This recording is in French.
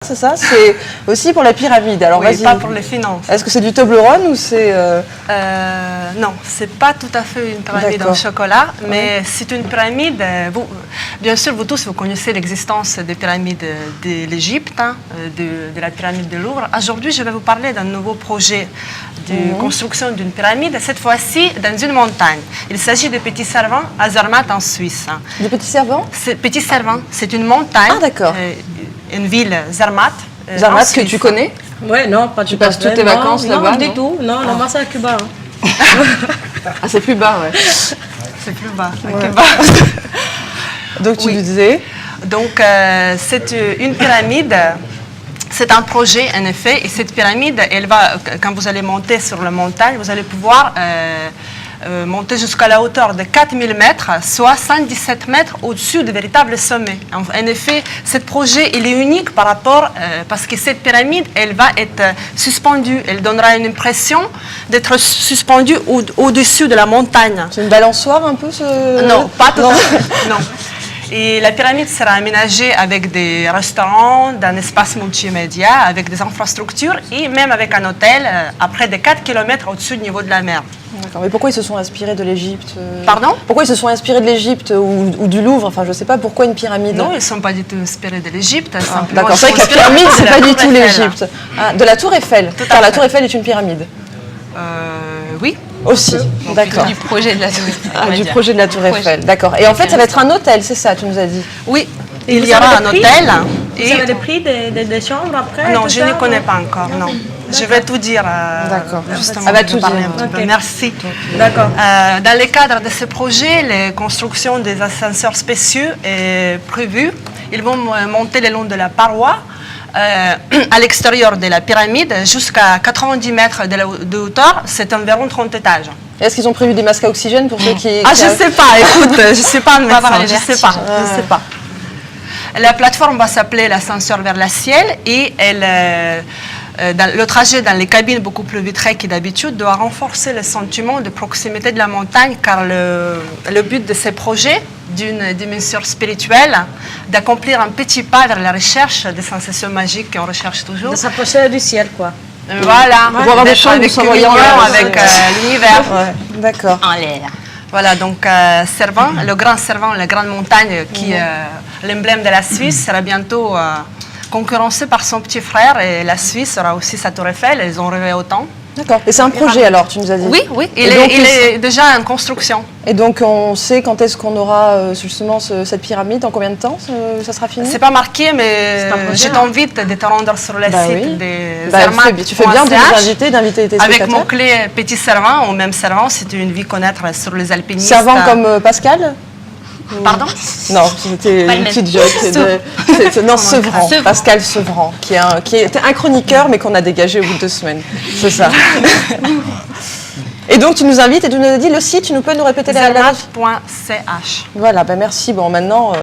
C'est ça, c'est aussi pour la pyramide. Alors oui, pas pour les finances. Est-ce que c'est du Toblerone ou c'est... Non, c'est pas tout à fait une pyramide en chocolat, mais c'est une pyramide... bien sûr, vous tous, vous connaissez l'existence des pyramides de l'Égypte, hein, de la pyramide de Louvre. Aujourd'hui, je vais vous parler d'un nouveau projet de construction d'une pyramide, cette fois-ci dans une montagne. Il s'agit de Petit Servan à Zermatt en Suisse. Des petits servants? Petit Servan, c'est une montagne. Ah, d'accord. Une ville, Zermatt. Zermatt que tu connais? Oui, non, pas du tout. Tu passes toutes tes vacances là-bas? Non, du tout. Non, moi c'est à Cuba. Hein. Ah, c'est plus bas, ouais. C'est plus bas, à ouais. Cuba. Donc tu nous disais? Donc c'est une pyramide. C'est un projet, en effet, et cette pyramide, elle va, quand vous allez monter sur la montagne, vous allez pouvoir monter jusqu'à la hauteur de 4000 mètres, soit 117 mètres au-dessus du véritable sommet. En effet, ce projet, il est unique par rapport, parce que cette pyramide, elle va être suspendue. Elle donnera une impression d'être suspendue au-dessus de la montagne. C'est une balançoire un peu Non, pas tout à fait. Non. Et la pyramide sera aménagée avec des restaurants, un espace multimédia, avec des infrastructures et même avec un hôtel à près de 4 km au-dessus du niveau de la mer. D'accord, mais pourquoi ils se sont inspirés de l'Égypte? Pardon? Pourquoi ils se sont inspirés de l'Égypte ou du Louvre? Enfin, je ne sais pas pourquoi une pyramide. Non, ils ne sont pas du tout inspirés de l'Égypte. Ah, d'accord, c'est vrai que la pyramide, c'est pas du tout l'Égypte. Ah, de la Tour Eiffel, car la Tour Eiffel est une pyramide. Oui. Aussi, d'accord. Du projet de la Tour Eiffel. Ah, du projet de la Tour Eiffel, d'accord. Et en fait, ça va être un hôtel, c'est ça, tu nous as dit? Oui, il y aura un hôtel. Vous avez le prix des chambres après? Non, je ne connais pas encore, non. Je vais tout dire. D'accord. Justement, Elle va tout dire. Okay. Merci. D'accord. Dans le cadre de ce projet, la construction des ascenseurs spéciaux est prévue. Ils vont monter le long de la paroi. À l'extérieur de la pyramide, jusqu'à 90 mètres de hauteur, c'est environ 30 étages. Est-ce qu'ils ont prévu des masques à oxygène pour ceux qui... Ah, je ne sais pas, écoute, je ne sais pas, je ne sais pas, je sais pas. La plateforme va s'appeler l'ascenseur vers le ciel et le trajet dans les cabines beaucoup plus vitrées que d'habitude doit renforcer le sentiment de proximité de la montagne, car le but de ces projets, d'une dimension spirituelle, d'accomplir un petit pas vers la recherche des sensations magiques qu'on recherche toujours. De s'approcher du ciel, quoi. Voilà, pour avoir des choses avec l'univers. Ouais, d'accord. En l'air. Voilà, donc Servan, le grand Servan, la grande montagne qui est l'emblème de la Suisse, sera bientôt concurrencé par son petit frère, et la Suisse aura aussi sa Tour Eiffel, ils ont rêvé autant. D'accord. Et c'est un projet alors, tu nous as dit? Oui, oui, il est déjà en construction. Et donc on sait quand est-ce qu'on aura justement cette pyramide, en combien de temps ça sera fini? C'est pas marqué, mais je t'invite de te rendre sur le site des Zermatt. Tu fais bien de nous inviter, d'inviter tes spectateurs. Avec mon clé Petit Servan, ou même Servan, c'est une vie connaître sur les alpinistes. Servan comme Pascal? Pardon? Non, c'était une petite joke. Non, Sevran, Pascal Sevran, qui est un chroniqueur, mais qu'on a dégagé au bout de 2 semaines. C'est ça. Et donc, tu nous invites et tu nous as dit le site, tu peux nous répéter la... Zermatt.ch. Voilà, ben merci. Bon, maintenant...